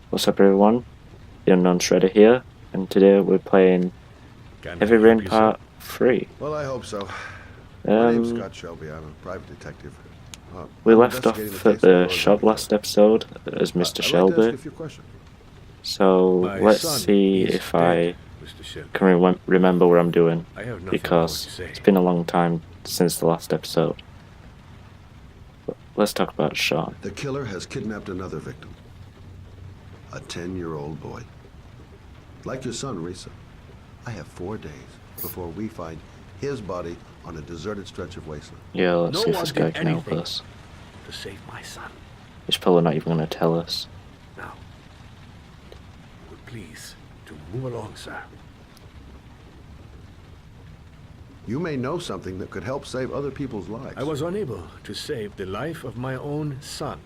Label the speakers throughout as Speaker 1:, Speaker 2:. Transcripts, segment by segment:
Speaker 1: What's up everyone, the Unknown Shredder here, and today we're playing Heavy Rain Part 3.
Speaker 2: Well, I hope so. My name's Scott Shelby, I'm a private detective.
Speaker 1: We left off at the shop last episode as Mr. Shelby, so let's see if I can remember what I'm doing, because it's been a long time since the last episode. But let's talk about Sean.
Speaker 2: The killer has kidnapped another victim. A 10-year-old boy. Like your son, Risa. I have 4 days before we find his body on a deserted stretch of wasteland.
Speaker 1: Yeah, let's see if this guy can help us.
Speaker 3: To save my son.
Speaker 1: He's probably not even going to tell us.
Speaker 3: Now, please, to move along, sir.
Speaker 2: You may know something that could help save other people's lives.
Speaker 3: I was unable to save the life of my own son.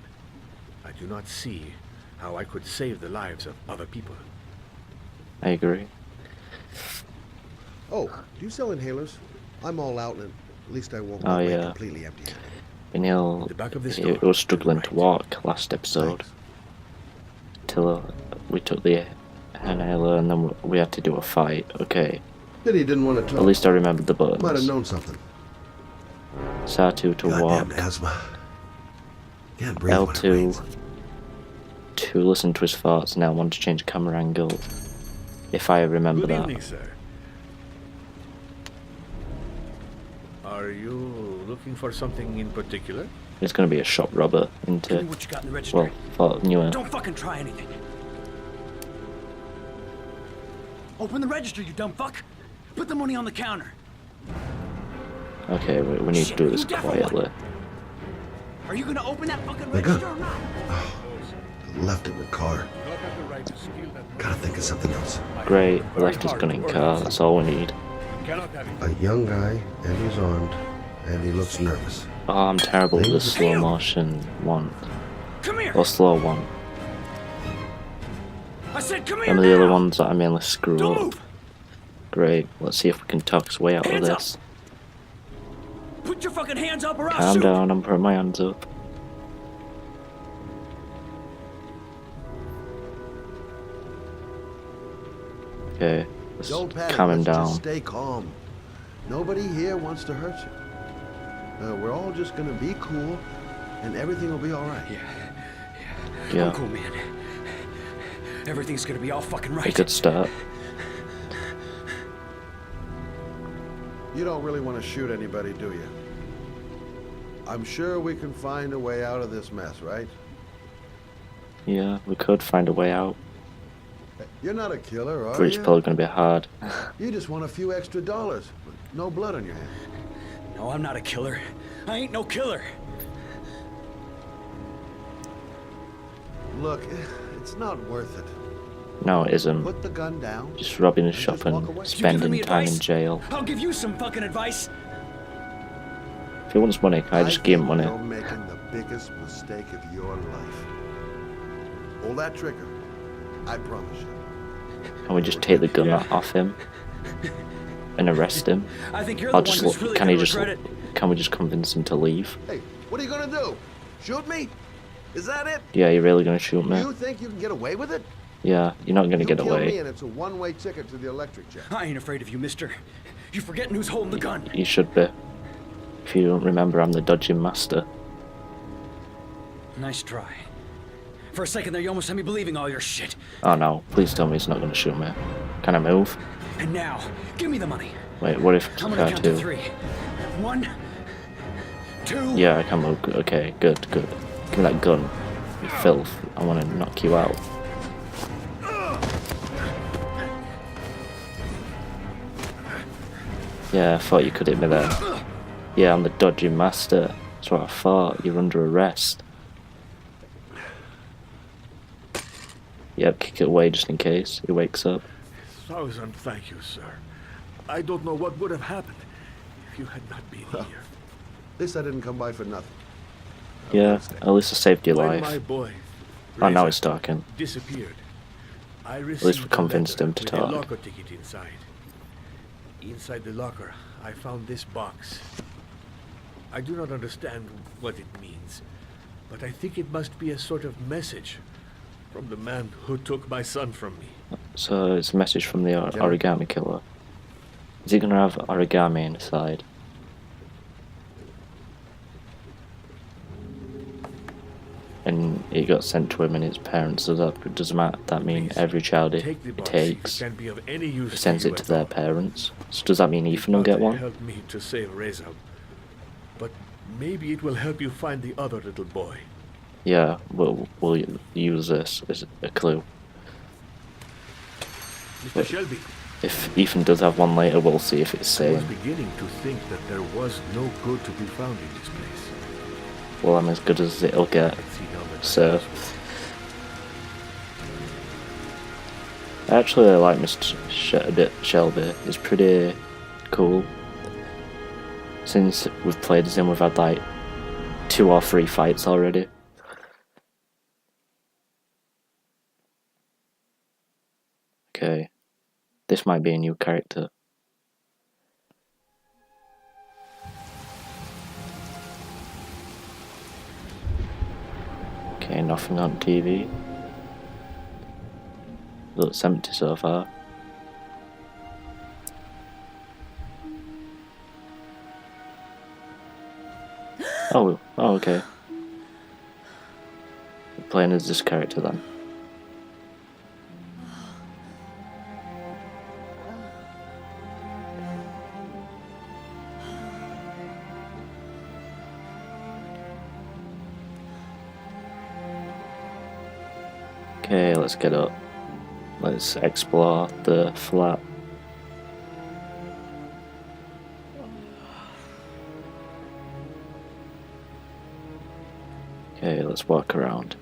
Speaker 3: I do not see how I could save the lives of other people.
Speaker 1: I agree.
Speaker 2: Oh, do you sell inhalers? I'm all out, and at least I won't
Speaker 1: go
Speaker 2: away completely empty.
Speaker 1: Benil, he was struggling to walk last episode. Till we took the inhaler and then we had to do a fight. Okay.
Speaker 2: Then he didn't want to talk.
Speaker 1: At least I remembered the buttons.
Speaker 2: Might have known something.
Speaker 1: SAR2 to walk.
Speaker 2: Asthma. Can't breathe
Speaker 1: L2 to listen to his thoughts, and L1 to change camera angle. If I remember that.
Speaker 3: Good evening, sir. Are you looking for something in particular?
Speaker 1: It's going to be a shop robber into.
Speaker 4: Tell me what you got in the register.
Speaker 1: Well, newer.
Speaker 4: Don't fucking try anything. Open the register, you dumb fuck. Put the money on the counter.
Speaker 1: Okay, we need to do this quietly.
Speaker 4: Are you gonna open that fucking register or not?
Speaker 2: Oh, left it in the car. Gotta think of something else.
Speaker 1: Great, left his gun in car. That's all we need.
Speaker 2: A young guy, and he's armed, and he looks nervous.
Speaker 1: Oh, I'm terrible with the slow motion one.
Speaker 4: Come here.
Speaker 1: Or slow one.
Speaker 4: I said come here.
Speaker 1: Some of the other ones that I mainly screw
Speaker 4: Don't
Speaker 1: up.
Speaker 4: move.
Speaker 1: Great, let's see if we can talk his way out of this.
Speaker 4: Put your fucking hands up or I'll
Speaker 1: Calm
Speaker 4: shoot.
Speaker 1: down, I'm putting my hands up. Okay, let's calm him down.
Speaker 2: Just stay calm. Nobody here wants to hurt you. We're all just gonna be cool, and everything will be all right.
Speaker 1: Yeah.
Speaker 4: I'm cool, man. Everything's gonna be all fucking right.
Speaker 1: A good start.
Speaker 2: You don't really want to shoot anybody, do you? I'm sure we can find a way out of this mess, right?
Speaker 1: Yeah, we could find a way out.
Speaker 2: You're not a killer, are
Speaker 1: But it's
Speaker 2: you?
Speaker 1: probably going to be hard.
Speaker 2: You just want a few extra dollars. No blood on your hands.
Speaker 4: No, I'm not a killer. I ain't no killer.
Speaker 2: Look, it's not worth it.
Speaker 1: No, it isn't.
Speaker 2: Put the gun down.
Speaker 1: Just robbing a
Speaker 2: and
Speaker 1: shop
Speaker 2: just walk
Speaker 1: and
Speaker 2: away.
Speaker 1: spending time in jail.
Speaker 4: I'll give you some fucking advice.
Speaker 1: If he wants money, can I just give him money?
Speaker 2: You're making the biggest mistake of your life. Pull that trigger. I promise you.
Speaker 1: Can we just take the gun off him and arrest him?
Speaker 4: I think you're the one who's really gonna regret it.
Speaker 1: Can we just convince him to leave?
Speaker 2: Hey, what are you gonna do? Shoot me? Is that it?
Speaker 1: Yeah, you're really gonna shoot me?
Speaker 2: You think you can get away with it?
Speaker 1: Yeah, you're not gonna get
Speaker 2: You kill me
Speaker 1: away.
Speaker 2: and it's a one-way ticket to the electric chair.
Speaker 4: I ain't afraid of you, mister. You're forgetting who's holding the gun.
Speaker 1: You should be. If you don't remember, I'm the dodging master.
Speaker 4: Nice try. For a second there, you almost had me believing all your shit.
Speaker 1: Oh no, please tell me he's not gonna shoot me. Can I move?
Speaker 4: And now, give me the money.
Speaker 1: Wait, what if
Speaker 4: I'm gonna count to
Speaker 1: R2?
Speaker 4: 3. 1, 2.
Speaker 1: Yeah, I can move. Okay, good. Give me that gun. You filth. I wanna knock you out. Yeah, I thought you could hit me there. Yeah, I'm the dodging master. That's what I thought. You're under arrest. Yep, kick it away just in case he wakes up.
Speaker 3: 1,000 thank you, sir. I don't know what would have happened if you had not been here.
Speaker 2: At least I didn't come by for nothing.
Speaker 1: Yeah, at least I saved your
Speaker 3: When
Speaker 1: life.
Speaker 3: my boy,
Speaker 1: Oh, now
Speaker 3: Razor,
Speaker 1: he's talking.
Speaker 3: disappeared, I
Speaker 1: At least we
Speaker 3: received a
Speaker 1: convinced
Speaker 3: letter
Speaker 1: him to
Speaker 3: with a
Speaker 1: talk.
Speaker 3: locker ticket inside. Inside the locker, I found this box. I do not understand what it means, but I think it must be a sort of message from the man who took my son from me.
Speaker 1: So it's a message from the origami killer. Is he gonna have origami inside? And it got sent to him and his parents. Does that mean
Speaker 3: Please,
Speaker 1: every child
Speaker 3: take the
Speaker 1: it
Speaker 3: box.
Speaker 1: takes
Speaker 3: It can be of any use
Speaker 1: sends
Speaker 3: to you
Speaker 1: it to
Speaker 3: at
Speaker 1: their
Speaker 3: all.
Speaker 1: parents? So does that mean
Speaker 3: It
Speaker 1: Ethan will get
Speaker 3: might
Speaker 1: one?
Speaker 3: help me to save Reza, but maybe it will help you find the other little boy.
Speaker 1: Yeah, we'll use this as a clue.
Speaker 3: Mr. Shelby,
Speaker 1: If Ethan does have one later, we'll see if it's
Speaker 3: I was
Speaker 1: same.
Speaker 3: beginning to think that there was no good to be found in this place.
Speaker 1: Well, I'm as good as it'll get.
Speaker 3: Let's see now that
Speaker 1: So, I actually like Mr. Shelby. He's pretty cool. Since we've played as him, we've had like 2 or 3 fights already. Okay, this might be a new character. Okay, nothing on TV. Looks empty so far. Oh, okay. We're playing as this character then. Okay, let's get up. Let's explore the flat. Okay, let's walk around.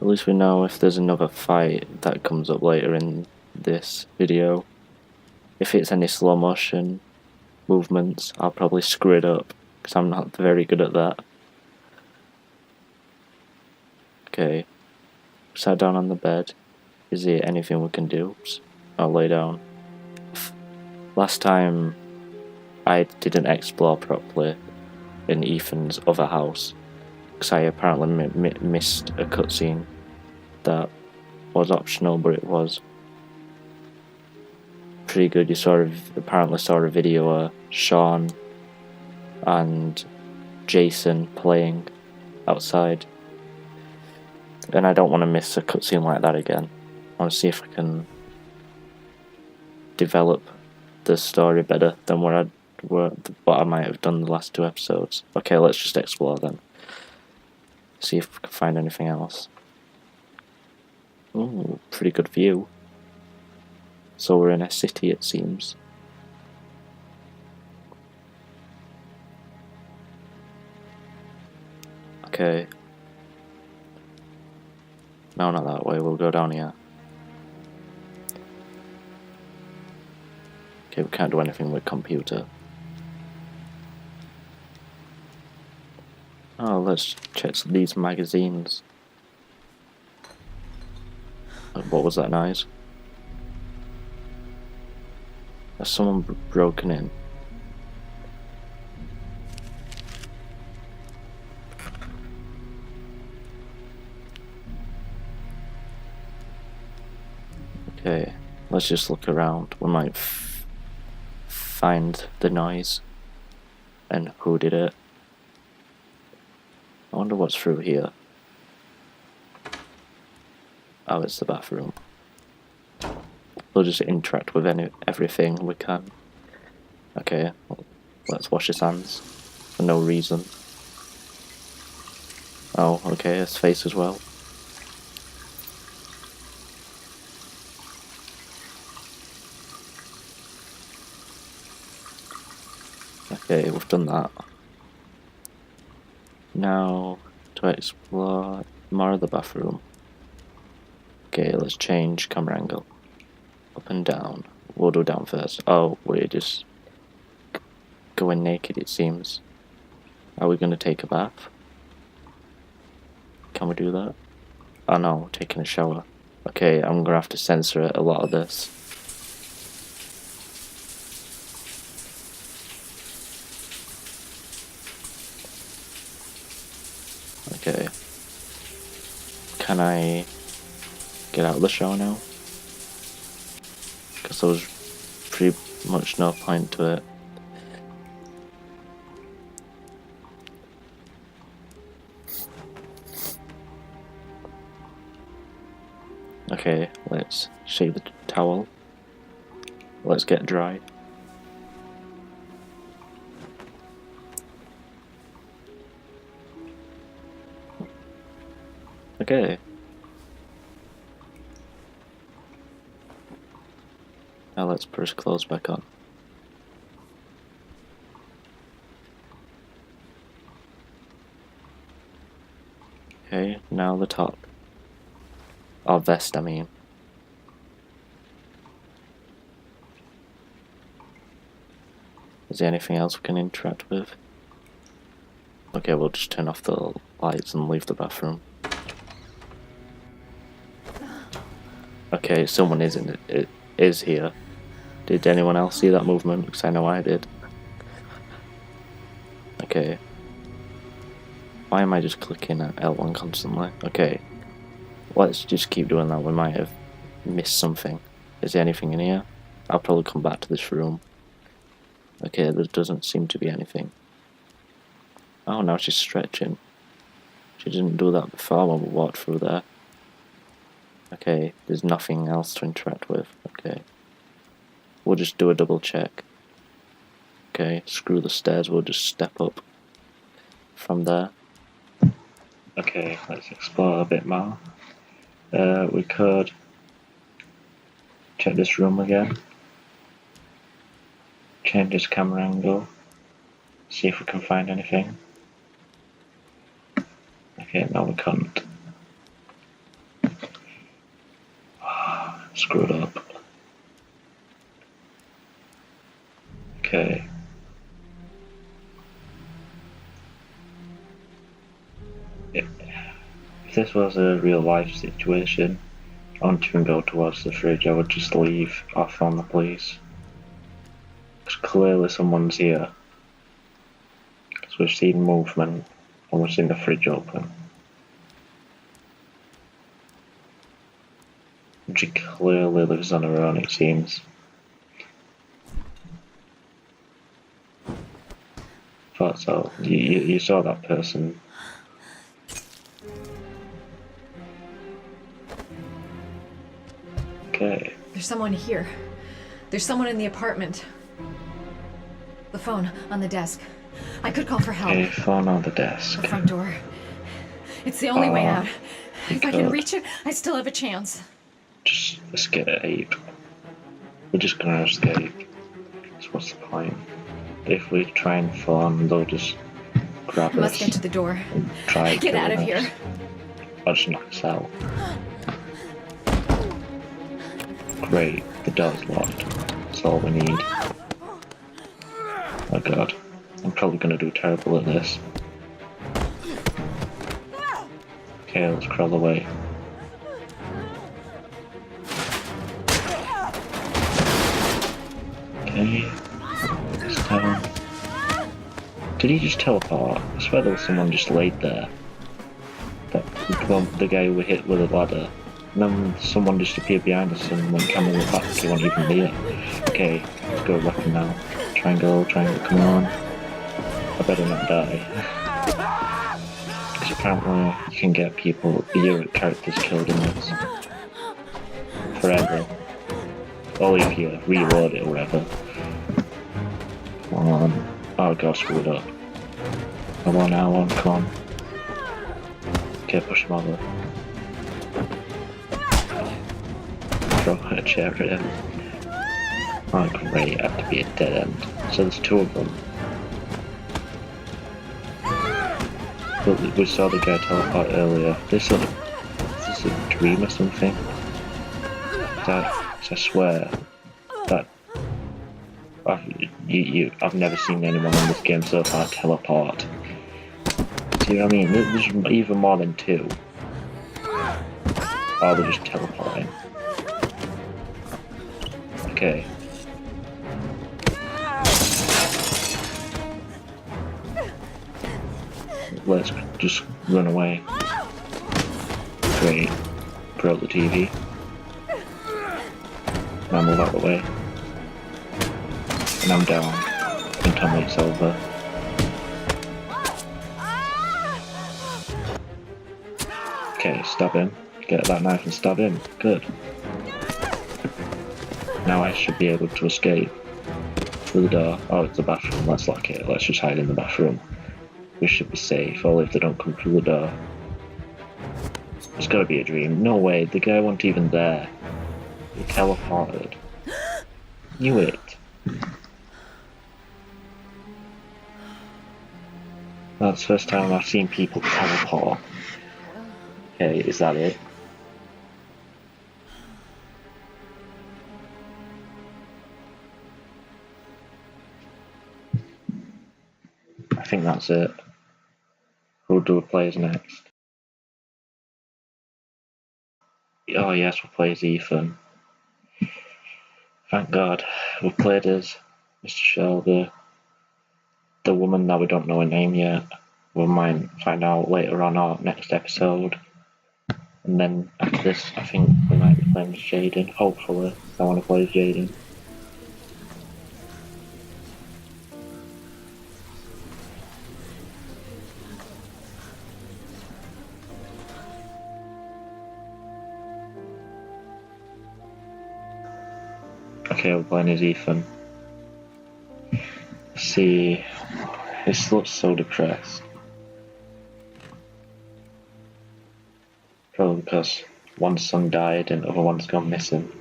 Speaker 1: At least we know if there's another fight that comes up later in this video. If it's any slow motion movements, I'll probably screw it up, because I'm not very good at that. Okay, sat down on the bed. Is there anything we can do? I'll lay down. Last time I didn't explore properly in Ethan's other house, because I apparently missed a cutscene that was optional, but it was pretty good. You apparently saw a video of Sean and Jason playing outside, and I don't want to miss a cutscene like that again. I want to see if I can develop the story better than what I might have done the last 2 episodes. Okay, let's just explore then. See if we can find anything else. Ooh, pretty good view. So we're in a city, it seems. Okay. No, not that way. We'll go down here. Okay, we can't do anything with computer. Oh, let's check these magazines. What was that noise? Has someone broken in? Okay, let's just look around. We might find the noise and who did it. I wonder what's through here. Oh, it's the bathroom. We'll just interact with everything we can. Okay, let's wash his hands for no reason. Oh, okay, his face as well. Okay, we've done that. Now, to explore more of the bathroom. Okay, let's change camera angle. Up and down. We'll do down first. Oh, we're just going naked, it seems. Are we going to take a bath? Can we do that? Oh no, taking a shower. Okay, I'm gonna have to censor a lot of this. Okay. Can I get out of the shower now? Because there was pretty much no point to it. Okay, let's shake the towel. Let's get dry. Okay. Now let's put his clothes back on. Okay, now the top. Or vest, I mean. Is there anything else we can interact with? Okay, we'll just turn off the lights and leave the bathroom. Okay, someone is here. Did anyone else see that movement? Because I know I did. Okay. Why am I just clicking at L1 constantly? Okay. Let's just keep doing that. We might have missed something. Is there anything in here? I'll probably come back to this room. Okay, there doesn't seem to be anything. Oh, now she's stretching. She didn't do that before when we walked through there. Okay, there's nothing else to interact with. Okay. We'll just do a double check. Okay, screw the stairs, we'll just step up from there. Okay, let's explore a bit more. We could check this room again. Change this camera angle. See if we can find anything. Okay, no we can't. Screwed up. Okay. If this was a real life situation, I wouldn't even go towards the fridge, I would just leave or phone the police. Because clearly someone's here. Because we've seen movement and we've seen the fridge open. She clearly lives on her own, it seems. Thought so. You saw that person. Okay.
Speaker 5: There's someone here. There's someone in the apartment. The phone on the desk. I could call for help.
Speaker 1: Okay, phone on the desk.
Speaker 5: The front door. It's the only way out. If I can
Speaker 1: could.
Speaker 5: reach it, I still have a chance.
Speaker 1: Just escape. We're just gonna escape. So what's the point? If we try and phone, they'll just grab
Speaker 5: I must
Speaker 1: us
Speaker 5: get to the door.
Speaker 1: and try
Speaker 5: Get out of
Speaker 1: killing us.
Speaker 5: here.
Speaker 1: I'll just knock us out. Great, the door's locked. That's all we need. Oh god, I'm probably gonna do terrible at this. Okay, let's crawl away. Okay, this down. Did he just teleport? I swear there was someone just laid there. The guy who we hit with a ladder. And then someone disappeared behind us and when camera went back, he wasn't even there. Okay, let's go weapon now. Triangle, come on. I better not die. Because apparently you can get your characters killed in this. Forever. Only if you reload it or whatever. Come on. Oh god, screwed up. Come on, Alan, come on. Okay, push him over. Throw a chair at him. Oh great, I have to be a dead end. So there's two of them. But we saw the guy teleport earlier. Is this a dream or something? I swear that I've never seen anyone in this game so far teleport. See what I mean? There's even more than two. Oh, they're just teleporting. Okay. Let's just run away. Great. Broke the TV. Now move out of the way. And I'm down. And tell me it's over. Okay, stab him. Get that knife and stab him. Good. Now I should be able to escape through the door. Oh, it's the bathroom. Let's lock it. Let's just hide in the bathroom. We should be safe, only if they don't come through the door. It's gotta be a dream. No way, the guy wasn't even there. He teleported. Knew it. That's the first time I've seen people teleport. Okay, is that it? I think that's it. Who do we play as next? Oh yes, we'll play as Ethan. Thank God. We've played as Mr. Shelby. The woman that we don't know her name yet. We might find out later on our next episode. And then after this, I think we might be playing as Jaden. Hopefully. I want to play as Jaden. Okay, we're playing as Ethan. See, this looks so depressed. Probably because one son died and the other one's gone missing.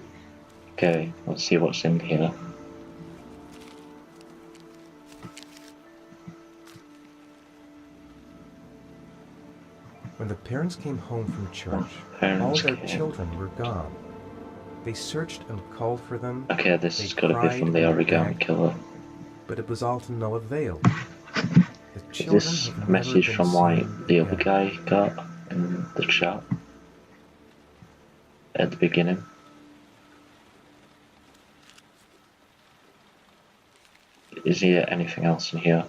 Speaker 1: Okay, let's see what's in here.
Speaker 6: When the parents came home from church, all their children were gone. They searched and called for them.
Speaker 1: Okay, this has got to be from the Origami Killer.
Speaker 6: But it was all to no avail.
Speaker 1: Is this a message from like the other guy got in the chat at the beginning? Is there anything else in here?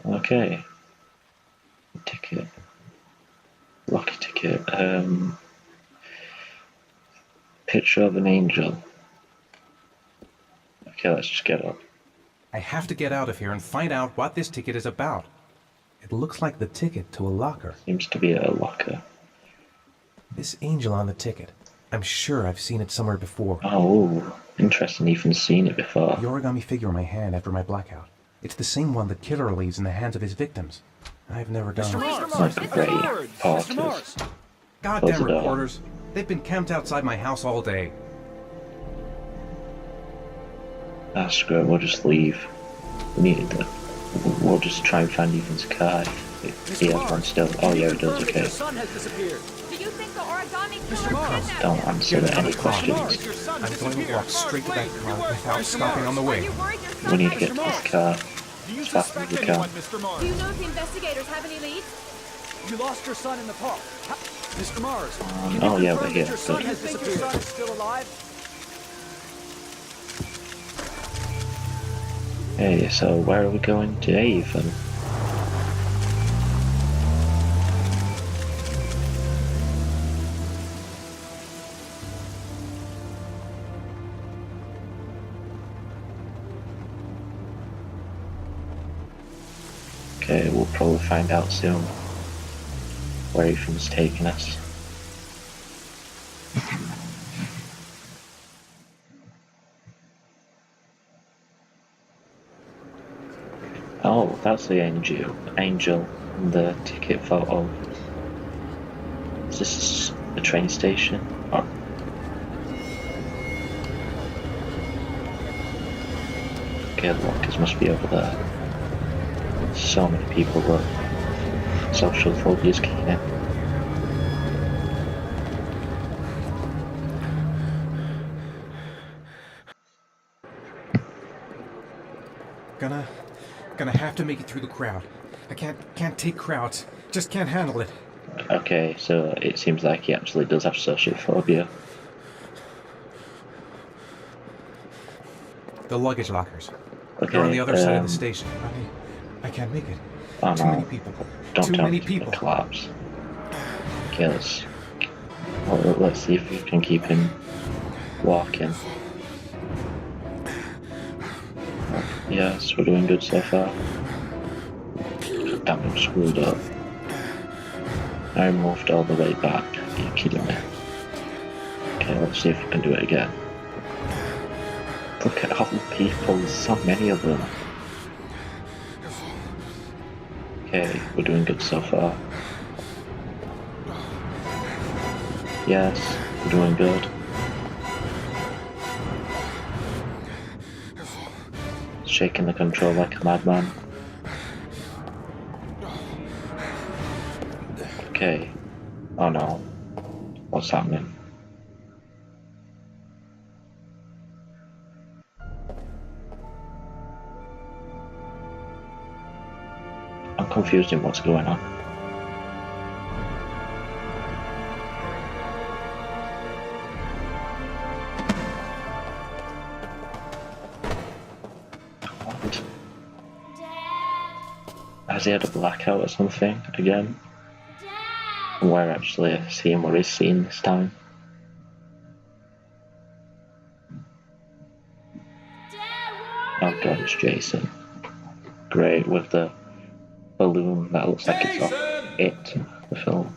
Speaker 1: Okay. Ticket. Lucky ticket. Picture of an angel. Okay, let's just get up.
Speaker 6: I have to get out of here and find out what this ticket is about. It looks like the ticket to a locker.
Speaker 1: Seems to be a locker.
Speaker 6: This angel on the ticket. I'm sure I've seen it somewhere before.
Speaker 1: Oh, interesting. Ethan's seen it before.
Speaker 6: The origami figure in my hand after my blackout. It's the same one the killer leaves in the hands of his victims. I've never done it.
Speaker 1: Like the great parties.
Speaker 6: Goddamn reporters. They've been camped outside my house all day.
Speaker 1: Ah, screw it, we'll just leave. We'll just try and find Ethan's car if he has one still. Oh yeah, it does, okay.
Speaker 4: Your son has disappeared.
Speaker 5: Do you think the origami killer kidnapped
Speaker 1: Don't answer any questions.
Speaker 6: I'm going to walk straight to that car without stopping on the way.
Speaker 1: We need to get to this car as fast as we can.
Speaker 5: Do you know if the investigators have any leads?
Speaker 4: You lost your son in the park. Mr. Mars,
Speaker 1: Oh yeah, we're here.
Speaker 4: your son
Speaker 1: Good.
Speaker 4: has disappeared. Your son is still alive?
Speaker 1: Hey, so where are we going today, Ethan? Okay, we'll probably find out soon where Ethan's taking us. Oh, that's the angel in the ticket photo. Is this a train station? Or... Okay, the lockers must be over there. So many people, but social phobia is kicking in.
Speaker 6: Gonna have to make it through the crowd. I can't take crowds. Just can't handle it.
Speaker 1: Okay, so it seems like he actually does have social phobia.
Speaker 6: The luggage lockers.
Speaker 1: Okay,
Speaker 6: They're on the other side of the station. I can't make it.
Speaker 1: Oh
Speaker 6: Too
Speaker 1: no.
Speaker 6: many people.
Speaker 1: Don't
Speaker 6: Too
Speaker 1: tell
Speaker 6: many
Speaker 1: me it's gonna
Speaker 6: people.
Speaker 1: collapse. Okay, let's see if we can keep him walking. Yes, we're doing good so far. Damn, I'm screwed up. I moved all the way back. You're kidding me. Okay, let's see if we can do it again. Look at all the people, there's so many of them. Okay, we're doing good so far. Yes, we're doing good. Shaking the control like a madman. Okay. Oh no. What's happening? I'm confused in what's going on. What? Has he had a blackout or something again? We're actually seeing what he's seen this time. Oh god, it's Jason. Great, with the balloon that looks like it's off It, the film.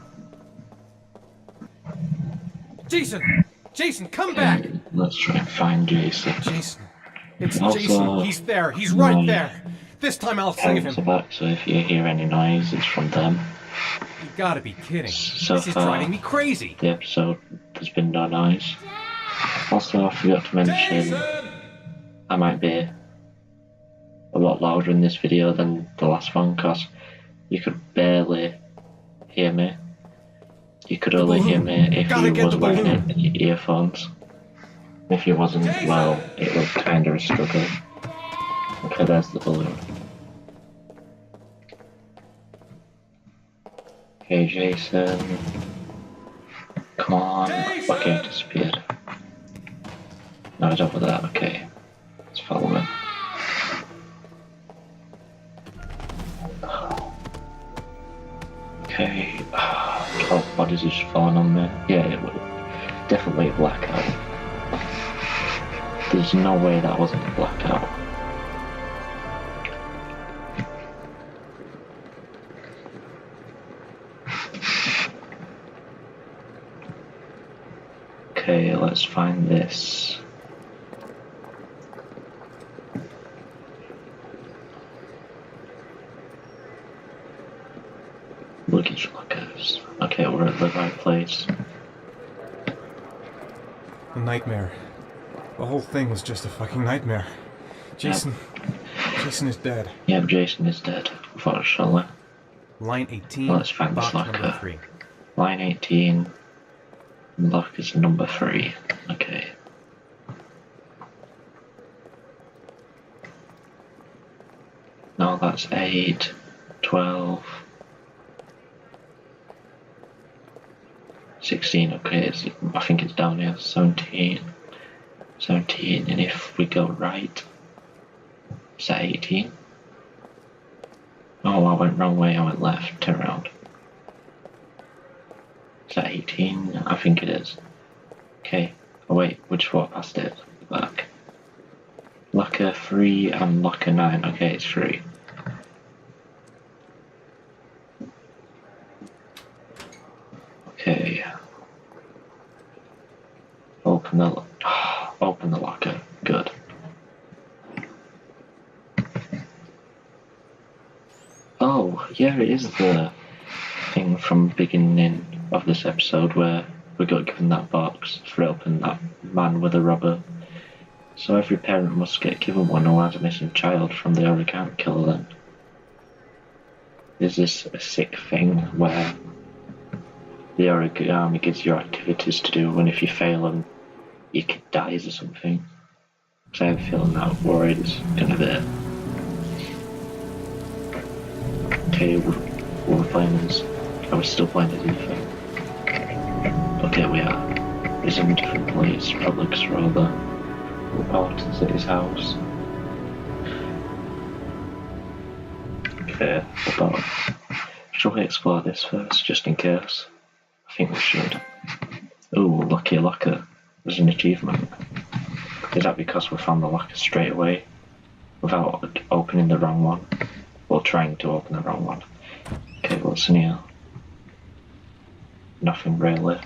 Speaker 6: Jason! Jason, come back!
Speaker 1: Let's try and find Jason.
Speaker 6: Jason. It's
Speaker 1: Also,
Speaker 6: Jason. He's there. He's right there. This time I'll save
Speaker 1: Parents are
Speaker 6: him.
Speaker 1: back, so if you hear any noise, it's from them.
Speaker 6: You gotta be kidding.
Speaker 1: So
Speaker 6: This is
Speaker 1: far,
Speaker 6: driving me crazy.
Speaker 1: the episode, there's been no noise. Also, I forgot to mention, I might be a lot louder in this video than the last one, because you could barely hear me. You could only hear me if you was wearing earphones. If you wasn't, well, it was kind of a struggle. Okay, there's the balloon. Okay, Jason. Come on. Okay, it disappeared. No, it's over there. Okay. Let's follow him. Okay. Oh, bodies just falling on me. Yeah, it was definitely a blackout. There's no way that wasn't a blackout. Okay, let's find this. Luggage lockers. Okay, we're at the right place.
Speaker 6: A nightmare. The whole thing was just a fucking nightmare. Jason. Jason is dead.
Speaker 1: Yep, Jason is dead, unfortunately.
Speaker 6: Line 18.
Speaker 1: Let's find this
Speaker 6: box number
Speaker 1: locker.
Speaker 6: 3.
Speaker 1: Line 18. Lock is number 3. Okay. No, that's 8, 12, 16. Okay, I think it's down here. 17. 17, and if we go right, is that 18? Oh, I went wrong way, I went left, turn around. Is that 18? I think it is. Okay, oh wait, which floor past it? Back. Locker 3 and locker 9, okay, it's 3. Okay. Open the locker. Good. Oh, yeah, it is the thing from the beginning of this episode where we got given that box for helping that man with a rubber. So every parent must get given one who has a missing child from the origami killer then. Is this a sick thing where the origami gives you activities to do, and if you fail them, your kid dies or something? Because I have a feeling that worried is gonna be it. Okay, we're playing as Are we still playing as Ethan? Okay, we are. He's in a different place, probably because we're all the reporters at his house. Okay, about. Shall we explore this first, just in case? I think we should. Ooh, lucky locker. There's an achievement. Is that because we found the locker straight away? Without opening the wrong one? Or trying to open the wrong one? Okay, what's in here? Nothing really.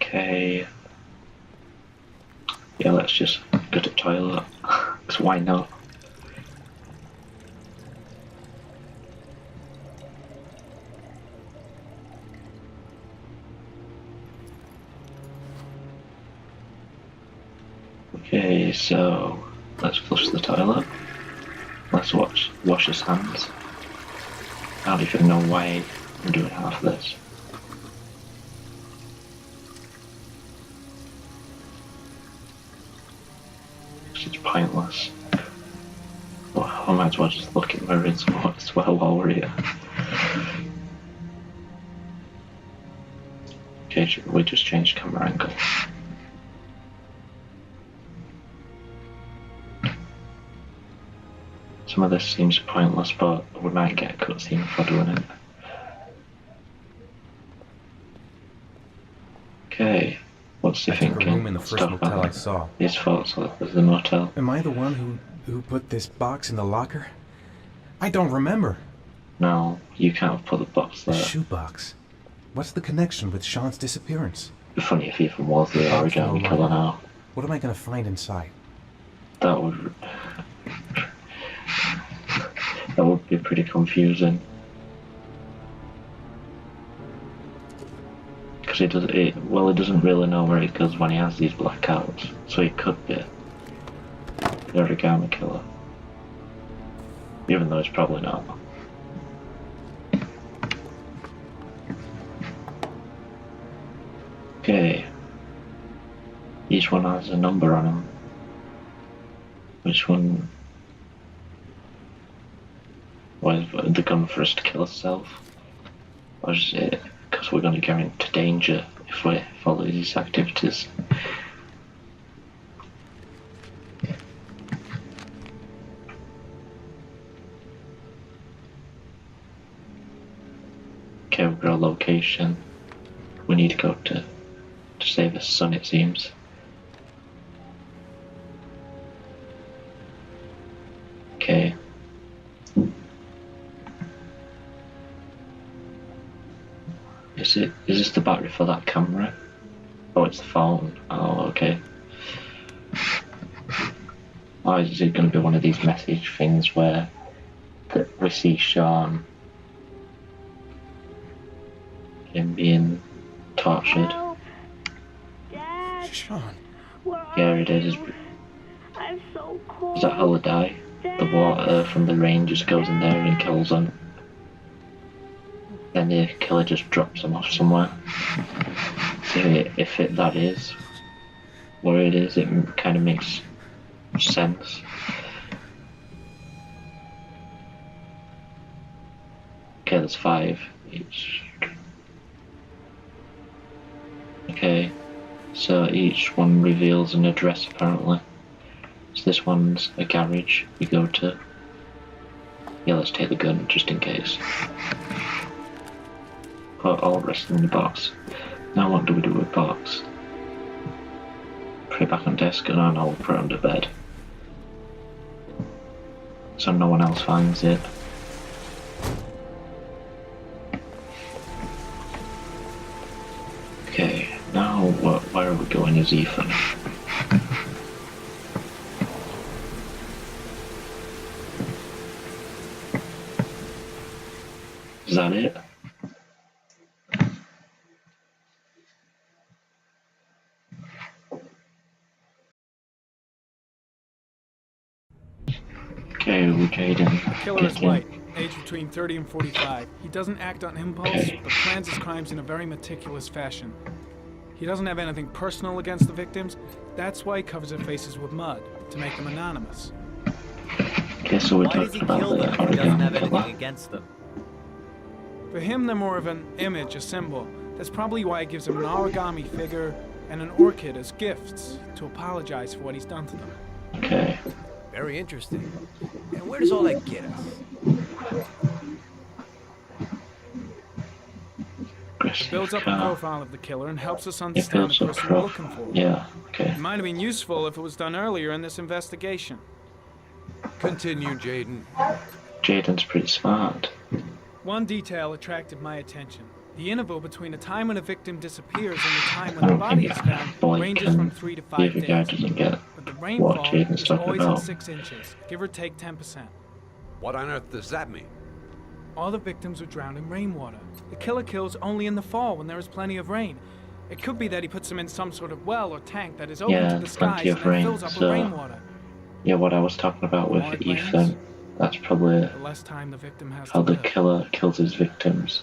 Speaker 1: Okay. Yeah, let's just go to the toilet. Because why not? Okay, so let's flush the toilet. Let's wash his hands. I don't even know why I'm doing half of this. It's pointless. Well, I might as well just look at my rinse as well while we're here. Okay, we just changed camera angle. Some of this seems pointless, but we might get a cutscene for doing it. Okay, what's he thinking?
Speaker 6: I took a room in the first motel I saw.
Speaker 1: His thoughts of the motel.
Speaker 6: Am I the one who put this box in the locker? I don't remember.
Speaker 1: No, you can't have put the box
Speaker 6: The
Speaker 1: there.
Speaker 6: shoebox. What's the connection with Sean's disappearance?
Speaker 1: It'd be funny if Ethan was the origami killer now.
Speaker 6: What am I gonna find inside?
Speaker 1: That would be pretty confusing. Because he doesn't really know where it goes when he has these blackouts, so he could be the origami killer, even though it's probably not. Okay, each one has a number on them. Which one? Why is the gun for us to kill ourselves? Or is it because we're going to get into danger if we follow these activities? Okay, we've got a location. We need to go to save his son, it seems. Okay. Is this the battery for that camera? Oh, it's the phone. Oh, okay. Or is it going to be one of these message things where we see Sean him being tortured?
Speaker 7: Help! Dad!
Speaker 6: Sean.
Speaker 7: Where are
Speaker 1: Yeah, it is.
Speaker 7: you? I'm so cold.
Speaker 1: Is that how they die? The water from the rain just goes in there and kills them. Then the killer just drops them off somewhere. So if that is where it is, it kind of makes sense. Okay, there's 5 each. Okay, so each one reveals an address apparently. So this one's a garage we go to. Yeah, let's take the gun just in case. Put all the rest in the box. Now what do we do with box? Put it back on desk and I'll put it under bed. So no one else finds it. Okay, now where are we going as Ethan? Is that it? Okay, we're Jaden.
Speaker 3: Killer is light.
Speaker 8: aged between 30 and 45. He doesn't act on impulse, but plans his crimes in a very meticulous fashion. He doesn't have anything personal against the victims. That's why he covers their faces with mud, to make them anonymous.
Speaker 1: Okay, so we're
Speaker 9: Why does he
Speaker 1: talking
Speaker 9: kill
Speaker 1: about
Speaker 9: them
Speaker 1: the
Speaker 9: if he doesn't have
Speaker 1: origami
Speaker 9: anything
Speaker 1: killer.
Speaker 9: against them?
Speaker 8: For him, they're more of an image, a symbol. That's probably why he gives them an origami figure and an orchid as gifts to apologize for what he's done to them.
Speaker 1: Okay.
Speaker 9: Very interesting. And where does all that get us?
Speaker 1: Aggressive
Speaker 8: Builds up a
Speaker 1: car.
Speaker 8: profile of the killer and helps us
Speaker 1: It
Speaker 8: understand
Speaker 1: builds
Speaker 8: the
Speaker 1: up
Speaker 8: person we're looking
Speaker 1: profile.
Speaker 8: for.
Speaker 1: Yeah, okay.
Speaker 8: It might have been useful if it was done earlier in this investigation.
Speaker 3: Continue, Jaden.
Speaker 1: Jaden's pretty smart.
Speaker 8: One detail attracted my attention. The interval between the time when a victim disappears and the time
Speaker 1: I
Speaker 8: when the
Speaker 1: don't
Speaker 8: body
Speaker 1: think
Speaker 8: is found
Speaker 1: Blake
Speaker 8: ranges
Speaker 1: can
Speaker 8: from 3 to
Speaker 1: the
Speaker 8: 5
Speaker 1: other guy
Speaker 8: days.
Speaker 1: doesn't get
Speaker 8: But the
Speaker 1: what
Speaker 8: rainfall
Speaker 1: Jaden's
Speaker 8: is
Speaker 1: talking
Speaker 8: always at
Speaker 1: about.
Speaker 8: 6 inches, give or take 10%.
Speaker 3: What on earth does that mean?
Speaker 8: All the victims were drowned in rainwater. The killer kills only in the fall when there is plenty of rain. It could be that he puts them in some sort of well or tank that is open
Speaker 1: Yeah,
Speaker 8: to the skies
Speaker 1: plenty
Speaker 8: and
Speaker 1: of
Speaker 8: then
Speaker 1: rain,
Speaker 8: fills up
Speaker 1: so-
Speaker 8: with rainwater.
Speaker 1: Yeah, what I was talking about with
Speaker 8: More it
Speaker 1: Ethan,
Speaker 8: rains,
Speaker 1: that's probably
Speaker 8: the less time the victim has
Speaker 1: how
Speaker 8: to
Speaker 1: the
Speaker 8: live.
Speaker 1: killer kills his victims.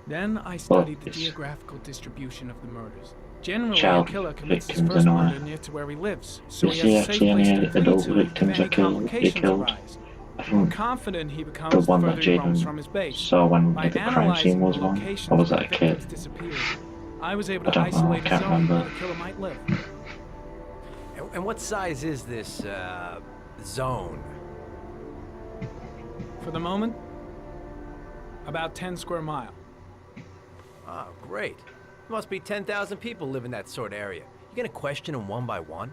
Speaker 8: Then I studied the
Speaker 1: it's
Speaker 8: geographical distribution of the murders. Generally,
Speaker 1: child
Speaker 8: a killer commits his
Speaker 1: victims
Speaker 8: first
Speaker 1: and all.
Speaker 8: murder near to where he lives, so
Speaker 1: You
Speaker 8: he
Speaker 1: see
Speaker 8: has a safe
Speaker 1: actually
Speaker 8: place
Speaker 1: any
Speaker 8: to flee
Speaker 1: adult
Speaker 8: to
Speaker 1: victims
Speaker 8: if any
Speaker 1: they
Speaker 8: complications
Speaker 1: killed?
Speaker 8: arise.
Speaker 1: I
Speaker 8: The more
Speaker 1: think
Speaker 8: confident he
Speaker 1: the
Speaker 8: becomes, the
Speaker 1: one that
Speaker 8: further he roams
Speaker 1: Jaden
Speaker 8: from his base.
Speaker 1: saw when
Speaker 8: By
Speaker 1: the crime
Speaker 8: analyzing
Speaker 1: scene was
Speaker 8: the
Speaker 1: on,
Speaker 8: locations
Speaker 1: or was
Speaker 8: where
Speaker 1: that a
Speaker 8: the
Speaker 1: kid?
Speaker 8: victims disappeared, I was able
Speaker 1: I
Speaker 8: to
Speaker 1: don't know, I
Speaker 8: isolate a
Speaker 1: can't
Speaker 8: zone where
Speaker 1: remember.
Speaker 8: the killer might live.
Speaker 9: And what size is this, zone?
Speaker 8: For the moment, about 10 square mile.
Speaker 9: Oh, great. There must be 10,000 people live in that sort of area. You gonna question them one by one?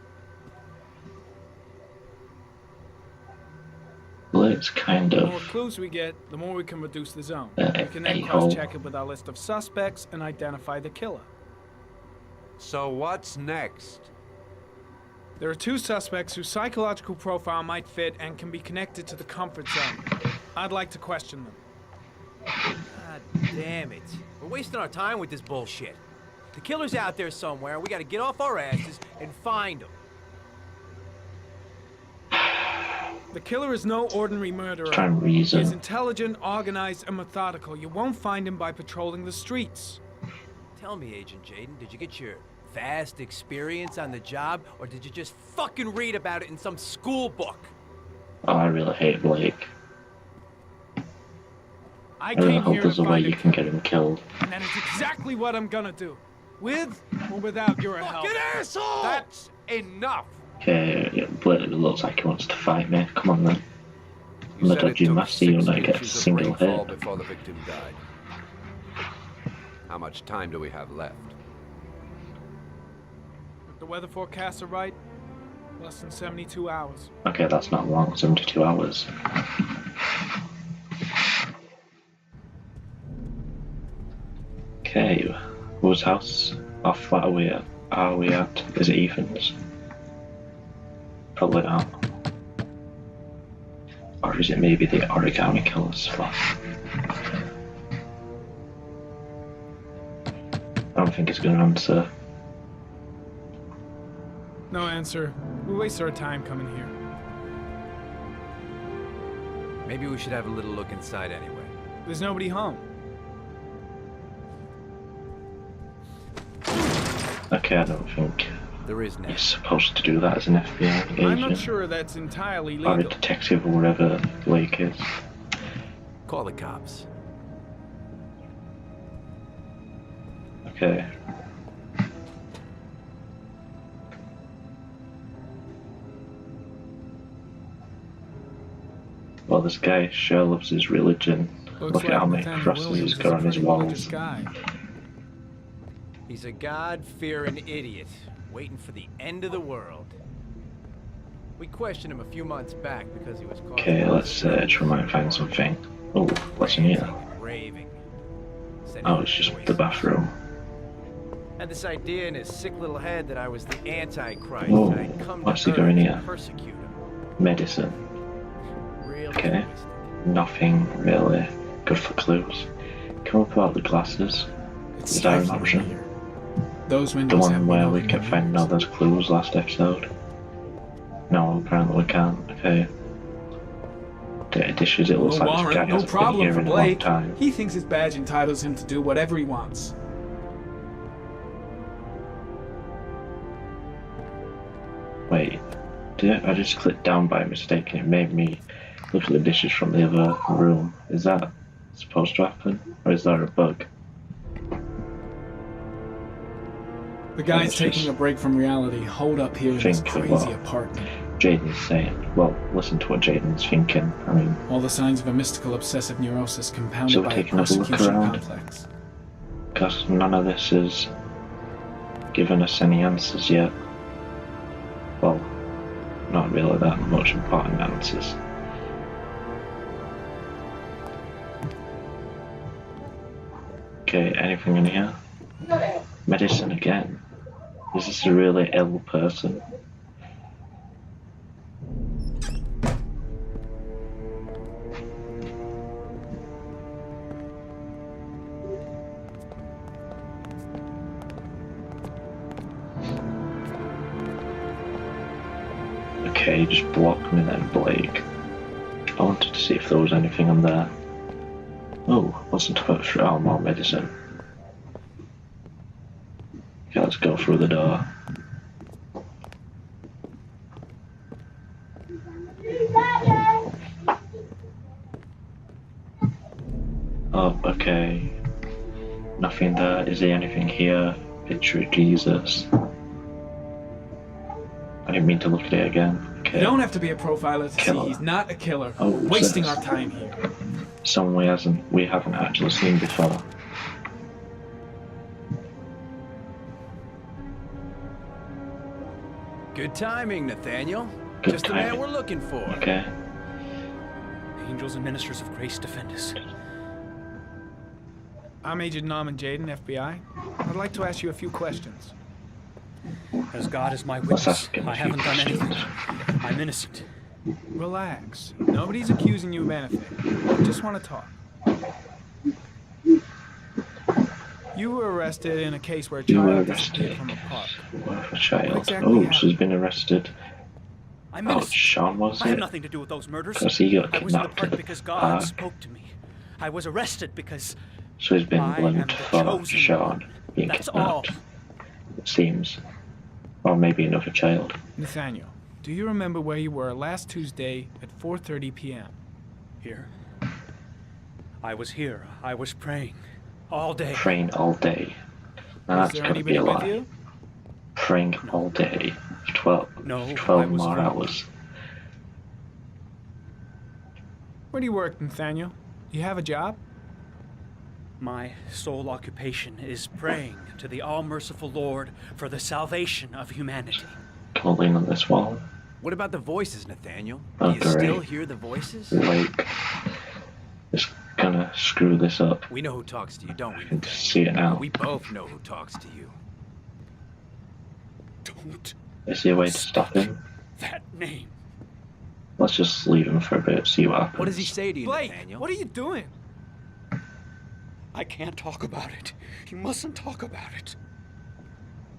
Speaker 1: Blake's kind
Speaker 8: The
Speaker 1: of
Speaker 8: more clues we get, the more we can reduce the zone.
Speaker 1: Uh,
Speaker 8: We can then
Speaker 1: a-hole.
Speaker 8: cross-check it with our list of suspects and identify the killer.
Speaker 3: So what's next?
Speaker 8: There are 2 suspects whose psychological profile might fit and can be connected to the comfort zone. I'd like to question them.
Speaker 9: God damn it. We're wasting our time with this bullshit. The killer's out there somewhere, and we gotta get off our asses and find him.
Speaker 8: The killer is no ordinary murderer.
Speaker 1: trying to
Speaker 8: He is
Speaker 1: reason.
Speaker 8: intelligent, organized, and methodical. You won't find him by patrolling the streets.
Speaker 9: Tell me, Agent Jaden, did you get your vast experience on the job, or did you just fucking read about it in some school book?
Speaker 1: Oh, I really hate Blake.
Speaker 8: I
Speaker 1: I really
Speaker 8: came
Speaker 1: hope
Speaker 8: here to
Speaker 1: there's a way
Speaker 8: find
Speaker 1: you
Speaker 8: a
Speaker 1: can
Speaker 8: killer,
Speaker 1: get him killed.
Speaker 8: and that is exactly what I'm gonna do. With or without your help.
Speaker 9: Fucking asshole!
Speaker 3: That's enough!
Speaker 1: Okay, yeah, Blake looks like he wants to fight me. Come on then.
Speaker 3: You
Speaker 1: I'm a
Speaker 3: said it
Speaker 1: dodgy
Speaker 3: took
Speaker 1: master, you'll
Speaker 3: 6
Speaker 1: not get a
Speaker 3: inches of
Speaker 1: single
Speaker 3: rainfall
Speaker 1: hit.
Speaker 3: before the victim died. How much time do we have left?
Speaker 8: If the weather forecasts are right, less than 72 hours.
Speaker 1: Okay, that's not long, 72 hours. Okay, whose house or flat are we at? Is it Ethan's? Probably not. Or is it maybe the origami killer's flat? I don't think it's going to answer.
Speaker 8: No answer. We waste our time coming here.
Speaker 9: Maybe we should have a little look inside anyway.
Speaker 8: There's nobody home.
Speaker 1: Okay, I don't think
Speaker 9: There is
Speaker 1: you're
Speaker 9: now.
Speaker 1: supposed to do that as an FBI agent.
Speaker 8: I'm not sure that's entirely
Speaker 1: Or a
Speaker 8: legal.
Speaker 1: detective or whatever Blake is.
Speaker 9: Call the cops.
Speaker 1: Okay. Well, this guy sure loves his religion. Look at how many
Speaker 8: Nathaniel
Speaker 1: crosses
Speaker 8: Williams
Speaker 1: he's
Speaker 8: is
Speaker 1: got
Speaker 8: a
Speaker 1: on his
Speaker 8: pretty religious
Speaker 1: walls.
Speaker 8: guy.
Speaker 9: He's a God-fearing idiot, waiting for the end of the world. We questioned him a few months back because he was caught.
Speaker 1: Okay, let's search. We might find something. Oh, what's in here?
Speaker 9: Raving. Said he
Speaker 1: Oh,
Speaker 9: was
Speaker 1: it's just
Speaker 9: poisoned.
Speaker 1: the bathroom.
Speaker 9: Had this idea in his sick little head that I was the Antichrist.
Speaker 1: Whoa,
Speaker 9: and I'd come
Speaker 1: what's
Speaker 9: to
Speaker 1: he doing
Speaker 9: Earth
Speaker 1: here?
Speaker 9: to persecute him.
Speaker 1: Medicine.
Speaker 9: Real
Speaker 1: Okay.
Speaker 9: twisted.
Speaker 1: Nothing really good for clues. Come up about the glasses.
Speaker 8: It's
Speaker 1: Is that an
Speaker 8: stifling
Speaker 1: option?
Speaker 8: in here. Those
Speaker 1: The
Speaker 8: windows have
Speaker 1: one where
Speaker 8: been
Speaker 1: we
Speaker 8: opened
Speaker 1: kept
Speaker 8: in
Speaker 1: finding all
Speaker 8: years.
Speaker 1: those clues last episode. No, apparently we can't. Okay. Dirty dishes, it looks
Speaker 8: No
Speaker 1: like this guy
Speaker 8: warrant, no
Speaker 1: hasn't been
Speaker 8: problem
Speaker 1: here
Speaker 8: for
Speaker 1: in a long
Speaker 8: Blake.
Speaker 1: time.
Speaker 8: He thinks his badge entitles him to do whatever he wants.
Speaker 1: Wait, I just clicked down by mistake and it made me look at the dishes from the other room. Is that supposed to happen? Or is that a bug?
Speaker 8: The guy's
Speaker 1: It's
Speaker 8: taking
Speaker 1: just
Speaker 8: a break from reality, holed up here in this
Speaker 1: think of
Speaker 8: crazy
Speaker 1: what
Speaker 8: apartment.
Speaker 1: Jaden's saying. Well, listen to what Jaden's thinking. I mean,
Speaker 8: All the signs of a mystical obsessive neurosis
Speaker 1: So
Speaker 8: compounded
Speaker 1: we're
Speaker 8: by a
Speaker 1: taking a look
Speaker 8: persecution
Speaker 1: around.
Speaker 8: complex.
Speaker 1: because none of this has given us any answers yet. Well, not really that much important answers. Okay, anything in here? Medicine again. Is this a really ill person? Okay, just block me then, Blake. I wanted to see if there was anything on there. Oh, wasn't about for more medicine. Okay, let's go through the door. Oh, okay. Nothing there. Is there anything here? Picture of Jesus. I didn't mean to look at it again. Okay.
Speaker 8: You don't have to be a profiler to
Speaker 1: Killer.
Speaker 8: see he's not a killer.
Speaker 1: Oh,
Speaker 8: Wasting
Speaker 1: sis.
Speaker 8: our time here.
Speaker 1: Someone we haven't actually seen before.
Speaker 9: Good timing, Nathaniel.
Speaker 1: Good
Speaker 9: Just the man
Speaker 1: timing.
Speaker 9: we're looking for.
Speaker 1: Okay.
Speaker 4: Angels and ministers of grace defend us.
Speaker 8: I'm Agent Norman Jaden, FBI. I'd like to ask you a few questions.
Speaker 4: As God is my
Speaker 1: Let's
Speaker 4: witness,
Speaker 1: ask him a
Speaker 4: I
Speaker 1: few
Speaker 4: haven't done anything.
Speaker 1: questions.
Speaker 4: I'm innocent.
Speaker 8: Relax. Nobody's accusing you of anything. I just want to talk. You were arrested in a case where a
Speaker 1: You were
Speaker 8: child disappeared
Speaker 1: arrested.
Speaker 8: from a park.
Speaker 1: What a child.
Speaker 8: What exactly
Speaker 1: Oh,
Speaker 8: happened?
Speaker 1: she's been arrested.
Speaker 4: I'm
Speaker 1: Oh,
Speaker 4: innocent.
Speaker 1: Sean was
Speaker 4: I had
Speaker 1: it?
Speaker 4: nothing to do with those murders.
Speaker 1: Because he got
Speaker 4: I was in the
Speaker 1: kidnapped
Speaker 4: park
Speaker 1: at
Speaker 4: because
Speaker 1: the
Speaker 4: God
Speaker 1: park.
Speaker 4: spoke to me. I was arrested because
Speaker 1: So he's been
Speaker 4: I am
Speaker 1: blamed
Speaker 4: the
Speaker 1: for
Speaker 4: chosen
Speaker 1: Sean
Speaker 4: one.
Speaker 1: being
Speaker 4: That's
Speaker 1: kidnapped.
Speaker 4: all.
Speaker 1: It seems. Or maybe another child.
Speaker 8: Nathaniel, do you remember where you were last Tuesday at 4:30 p.m.?
Speaker 4: Here. I was here. I was praying. All day.
Speaker 1: Praying all day. Now
Speaker 8: Was
Speaker 1: that's
Speaker 8: there
Speaker 1: gotta be
Speaker 8: anybody
Speaker 1: a
Speaker 8: with
Speaker 1: lie.
Speaker 8: you?
Speaker 1: Praying all day. For 12,
Speaker 4: No, I
Speaker 1: 12
Speaker 4: was
Speaker 1: more
Speaker 4: home.
Speaker 1: hours.
Speaker 8: Where do you work, Nathaniel? Do you have a job?
Speaker 4: My sole occupation is praying to the all-merciful Lord for the salvation of humanity.
Speaker 1: Can we lean on this wall?
Speaker 9: What about the voices, Nathaniel?
Speaker 1: Oh,
Speaker 9: Do you still
Speaker 1: great.
Speaker 9: hear the voices?
Speaker 1: Like, it's gonna screw this up.
Speaker 9: We know who talks to you, don't we,
Speaker 1: I can
Speaker 9: Nathaniel?
Speaker 1: see it now.
Speaker 9: We both know who talks to you.
Speaker 4: Don't
Speaker 1: Is there a way to stop him?
Speaker 4: that name.
Speaker 1: Let's just leave him for a bit, see what happens.
Speaker 9: What does he say to you,
Speaker 8: Blake,
Speaker 9: Nathaniel?
Speaker 8: what are you doing?
Speaker 4: I can't talk about it. You mustn't talk about it.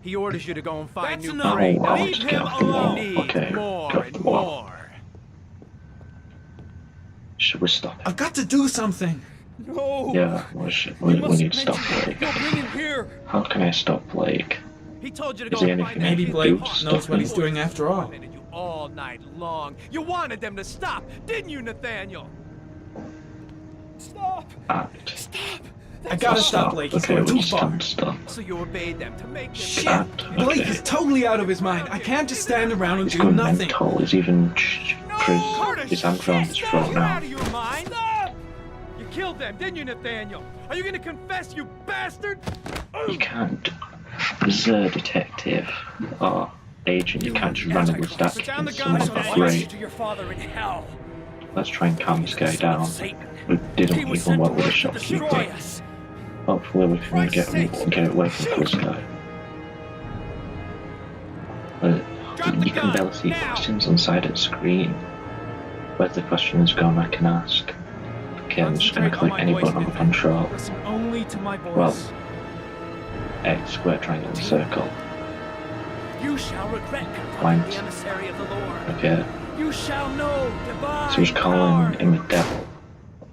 Speaker 9: He orders you to go and find
Speaker 8: That's
Speaker 9: new
Speaker 8: enough.
Speaker 9: prey.
Speaker 1: Oh,
Speaker 9: Now
Speaker 1: I'll
Speaker 9: leave
Speaker 1: just
Speaker 9: him
Speaker 1: get off the wall.
Speaker 9: alone. He needs
Speaker 1: Okay,
Speaker 9: more
Speaker 1: get off
Speaker 9: and
Speaker 1: the wall.
Speaker 9: more.
Speaker 1: Should we stop him?
Speaker 8: I've got to do something.
Speaker 4: No.
Speaker 1: Yeah, we
Speaker 4: must
Speaker 1: need to stop
Speaker 4: mention
Speaker 1: Blake.
Speaker 4: You'll bring him here.
Speaker 1: How can I stop Blake?
Speaker 9: He told you to
Speaker 1: Is
Speaker 9: go
Speaker 1: there
Speaker 9: and
Speaker 1: anything
Speaker 9: find
Speaker 1: I
Speaker 8: Maybe
Speaker 1: can
Speaker 8: Blake
Speaker 1: do to
Speaker 8: knows
Speaker 1: stop
Speaker 8: what
Speaker 1: him?
Speaker 8: he's doing after all.
Speaker 9: Tormented you all night long. You wanted them to stop, didn't you, Nathaniel?
Speaker 4: Stop.
Speaker 1: Act.
Speaker 4: Stop.
Speaker 8: I gotta stop Blake. He's
Speaker 1: Okay,
Speaker 8: going
Speaker 1: we
Speaker 8: too
Speaker 1: just
Speaker 8: far.
Speaker 1: can't stop.
Speaker 9: So you obeyed them to make them
Speaker 8: Shit!
Speaker 1: Act.
Speaker 8: Blake
Speaker 1: Okay.
Speaker 8: is totally out of his mind. I can't just stand around and
Speaker 1: He's
Speaker 8: do
Speaker 1: going
Speaker 8: nothing.
Speaker 1: mental. He's even
Speaker 9: Curtis,
Speaker 1: his hand around his
Speaker 9: shit,
Speaker 1: throat
Speaker 9: you're
Speaker 1: now.
Speaker 9: out of your mind. Stop! You killed them, didn't you, Nathaniel? Are you gonna confess, you bastard?
Speaker 1: You can't. As a detective or agent, you can't just randomly start
Speaker 4: Put down the
Speaker 1: killing
Speaker 4: gun.
Speaker 1: someone
Speaker 4: I'll
Speaker 1: for
Speaker 4: send you
Speaker 1: free.
Speaker 4: to your father in hell.
Speaker 1: Let's try and calm this guy
Speaker 4: Son of
Speaker 1: down.
Speaker 4: Satan.
Speaker 1: We didn't
Speaker 4: He was
Speaker 1: even
Speaker 4: sent to
Speaker 1: want with the
Speaker 4: work to destroy
Speaker 1: shopkeeper.
Speaker 4: us.
Speaker 1: Hopefully we can
Speaker 4: Christ's
Speaker 1: get
Speaker 4: sake.
Speaker 1: away from this guy.
Speaker 4: Drop the
Speaker 1: You can
Speaker 4: gun,
Speaker 1: barely see
Speaker 4: now.
Speaker 1: questions on the side of the screen. Where's the questions gone I can ask? Okay, I'm just gonna
Speaker 8: Concentrate on
Speaker 1: click
Speaker 8: my
Speaker 1: any
Speaker 8: voice,
Speaker 1: button on the
Speaker 8: Nathaniel.
Speaker 1: control.
Speaker 8: Listen only to my voice.
Speaker 1: Well, X, square, triangle, and circle.
Speaker 4: You shall regret confronting
Speaker 1: Flanked.
Speaker 4: the emissary of the Lord.
Speaker 1: Okay,
Speaker 4: You shall know divine
Speaker 1: So he's calling
Speaker 4: power.
Speaker 1: him a devil.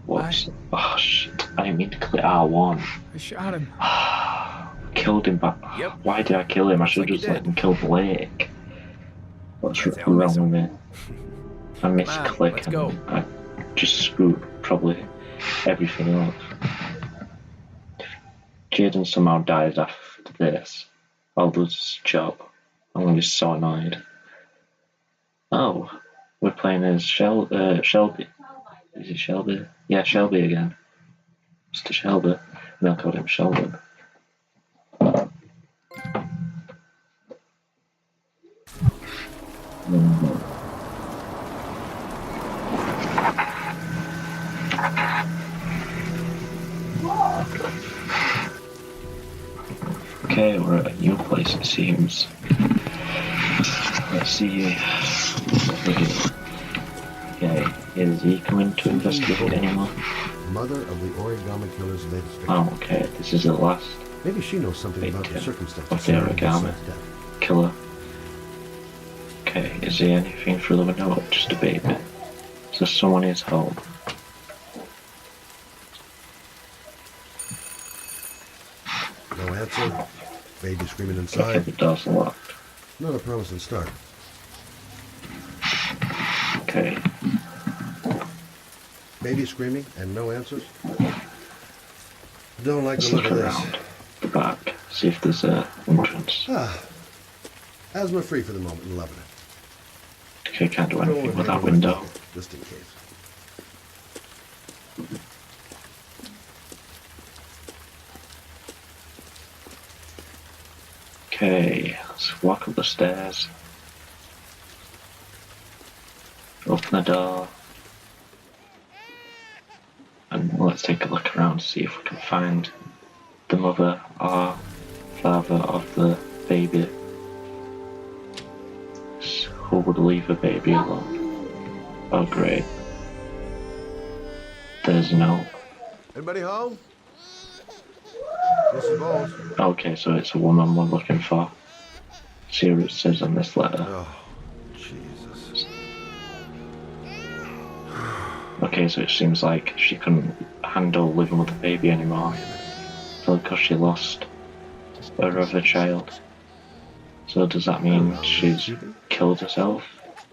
Speaker 1: Whoops. Oh shit. I didn't mean to click R1.
Speaker 8: I shot him.
Speaker 1: Killed him back.
Speaker 9: Yep.
Speaker 1: Why did I kill him? I
Speaker 9: Looks
Speaker 1: should
Speaker 9: like you
Speaker 1: just let
Speaker 9: did.
Speaker 1: him kill Blake. What's
Speaker 9: That's how I miss
Speaker 1: wrong with
Speaker 9: him.
Speaker 1: me? I misclick
Speaker 9: let's
Speaker 1: and
Speaker 9: go.
Speaker 1: I just screwed probably everything up. Jaden somehow dies after this. I'll lose his job. I'm gonna be so annoyed. Oh, we're playing as Shelby. Is it Shelby? Yeah, Shelby again. Mr. Shelby. And I called him Sheldon. Okay, we're at a new place it seems. Let's see what we do. Okay, is he coming to investigate anymore?
Speaker 2: Mother of the Origami Killer's latest victim.
Speaker 1: Oh, okay, this is the last
Speaker 2: Maybe she knows something about the
Speaker 1: victim
Speaker 2: circumstances
Speaker 1: of the
Speaker 2: surrounding her
Speaker 1: Origami
Speaker 2: son's death.
Speaker 1: Killer. Okay, is there anything through the window or just a baby? So someone is home.
Speaker 2: No answer. Baby screaming
Speaker 1: Okay,
Speaker 2: inside.
Speaker 1: the door's locked.
Speaker 2: Not a promising start.
Speaker 1: Okay,
Speaker 2: Baby screaming and no answers. Don't like
Speaker 1: let's
Speaker 2: the look
Speaker 1: look
Speaker 2: of this.
Speaker 1: around the back, see if there's a entrance.
Speaker 2: Asthma free for the moment and loving it.
Speaker 1: Okay, can't do
Speaker 2: Don't
Speaker 1: anything
Speaker 2: want
Speaker 1: with
Speaker 2: to
Speaker 1: that
Speaker 2: take a
Speaker 1: window.
Speaker 2: look, just in case.
Speaker 1: Okay, let's walk up the stairs. Open the door. And let's take a look around to see if we can find the mother or father of the baby. Who would leave a baby alone? Oh great. There's no.
Speaker 2: Anybody home? Mrs. Bowles.
Speaker 1: Okay, so it's a woman we're looking for. See what it says on this letter.
Speaker 2: Oh, Jesus.
Speaker 1: Okay, so it seems like she couldn't handle living with the baby anymore. Because she lost her other child. So does that mean she's killed herself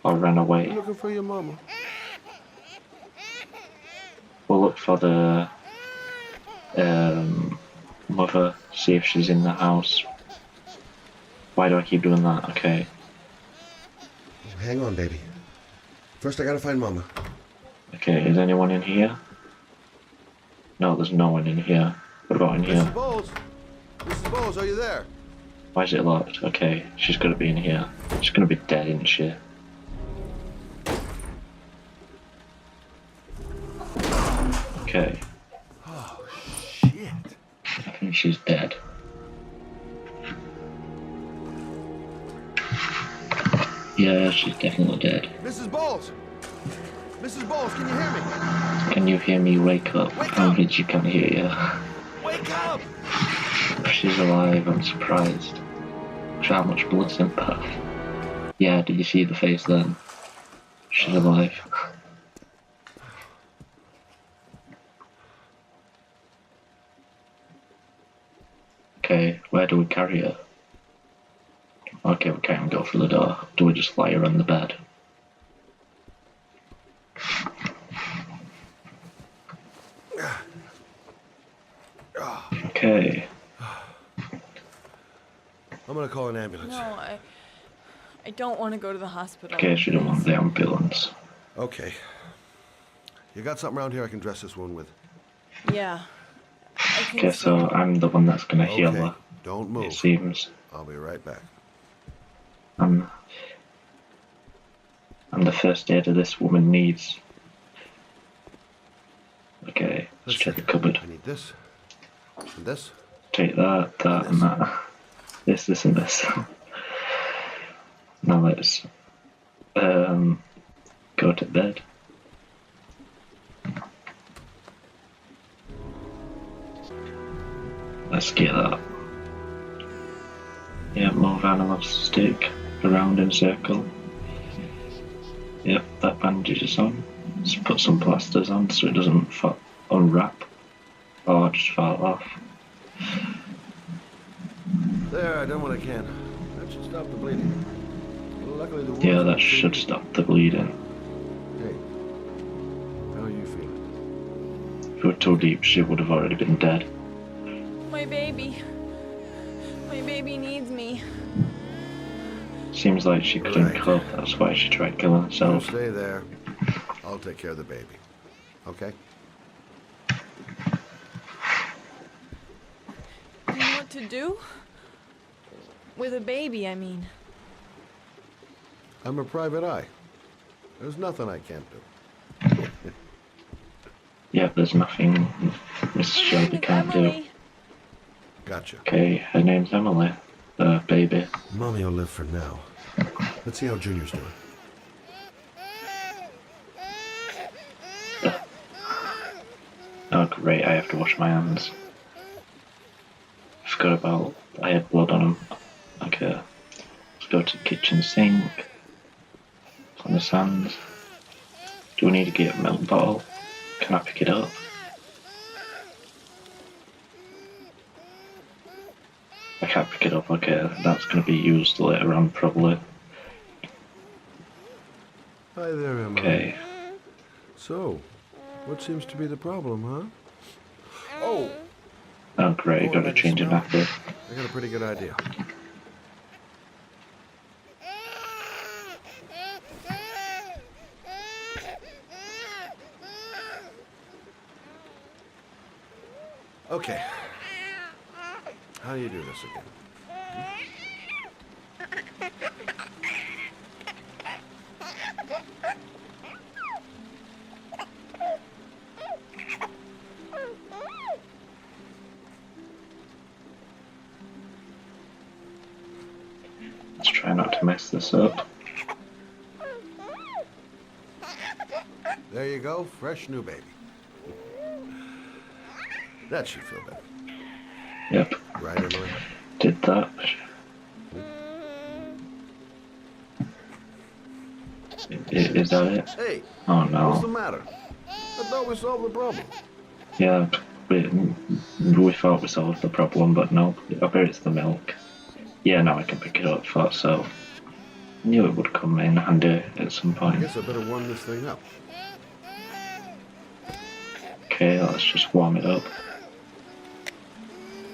Speaker 1: or ran away?
Speaker 2: I'm looking for your mama.
Speaker 1: We'll look for the mother, see if she's in the house. Why do I keep doing that? Okay.
Speaker 2: Hang on, baby. First, I gotta find mama.
Speaker 1: Okay, is anyone in here? No, there's no one in here. What about in here?
Speaker 2: Mrs. Bowles. Mrs. Bowles, are you there?
Speaker 1: Why is it locked? Okay, she's gonna be in here. She's gonna be dead, isn't she? Okay.
Speaker 2: Oh, shit.
Speaker 1: I think she's dead. Yeah, she's definitely dead.
Speaker 2: Mrs. Bowles! Mrs. Bowles, can you hear me?
Speaker 1: Can you hear me wake up?
Speaker 2: Wake
Speaker 1: I don't
Speaker 2: up!
Speaker 1: think she can hear you.
Speaker 2: Wake up!
Speaker 1: If she's alive, I'm surprised. How much blood's in her? Yeah, did you see the face then? She's alive. Okay, where do we carry her? Okay, we can't go through the door. Do we just lie her on the bed? Okay.
Speaker 2: I'm gonna call an ambulance.
Speaker 10: No, I don't want to go to the hospital.
Speaker 1: Okay, she don't want the ambulance.
Speaker 2: Okay. You got something around here I can dress this wound with?
Speaker 10: Yeah. I think
Speaker 1: Okay, so I'm the one that's gonna heal
Speaker 2: Okay,
Speaker 1: her.
Speaker 2: don't
Speaker 1: It
Speaker 2: move.
Speaker 1: seems.
Speaker 2: I'll be right back.
Speaker 1: I'm the first aid this woman needs. Okay, let's check the cupboard.
Speaker 2: I need this. And this.
Speaker 1: Take that, that, and that. This, and this. Now let's go to bed. Let's get that. Yeah, move analog stick around in a circle. Yep, that bandage is on. Just put some plasters on so it doesn't unwrap or just fall off.
Speaker 2: There, I done what I can. That should stop the bleeding. Luckily, the wounds
Speaker 1: Yeah,
Speaker 2: are
Speaker 1: that should
Speaker 2: treated.
Speaker 1: stop the bleeding.
Speaker 2: Hey, how are you feeling?
Speaker 1: If it were too deep, she would have already been dead.
Speaker 10: My baby. My baby needs me.
Speaker 1: Seems like she couldn't
Speaker 2: Right.
Speaker 1: cope, that's why she tried killing
Speaker 2: You
Speaker 1: herself.
Speaker 2: stay there. I'll take care of the baby. Okay?
Speaker 10: Do you know what to do? With a baby, I mean.
Speaker 2: I'm a private eye. There's nothing I can't do.
Speaker 1: Yeah, there's nothing Mrs.
Speaker 10: Her
Speaker 1: Shelby
Speaker 10: name is
Speaker 1: can't do.
Speaker 10: Emily.
Speaker 2: Gotcha.
Speaker 1: Okay, her name's Emily, the baby.
Speaker 2: Mommy will live for now. Let's see how Junior's doing.
Speaker 1: Oh great, I have to wash my hands. I forgot about, I had blood on them. Okay, let's go to the kitchen sink. On his hands. Do we need to get a milk bottle? Can I pick it up? I can't pick it up, okay, that's going to be used later on probably.
Speaker 2: Hi there, Emily.
Speaker 1: Okay,
Speaker 2: So, what seems to be the problem, huh? Oh,
Speaker 1: oh great, got to change a nappy.
Speaker 2: I got a pretty good idea. Okay. How do you do this again?
Speaker 1: Let's try not to mess this up.
Speaker 2: There you go, fresh new baby. That should feel better.
Speaker 1: Yep,
Speaker 2: Right, Emily?
Speaker 1: did that. Is that it?
Speaker 2: Hey,
Speaker 1: Oh
Speaker 2: what's the
Speaker 1: no.
Speaker 2: matter? I thought we solved the problem.
Speaker 1: Yeah, we thought we solved the problem, but no, I bet it's the milk. Yeah, now I can pick it up, thought so. Knew it would come in handy at some
Speaker 2: I
Speaker 1: point.
Speaker 2: guess I better warm this thing up.
Speaker 1: Okay, let's just warm it up.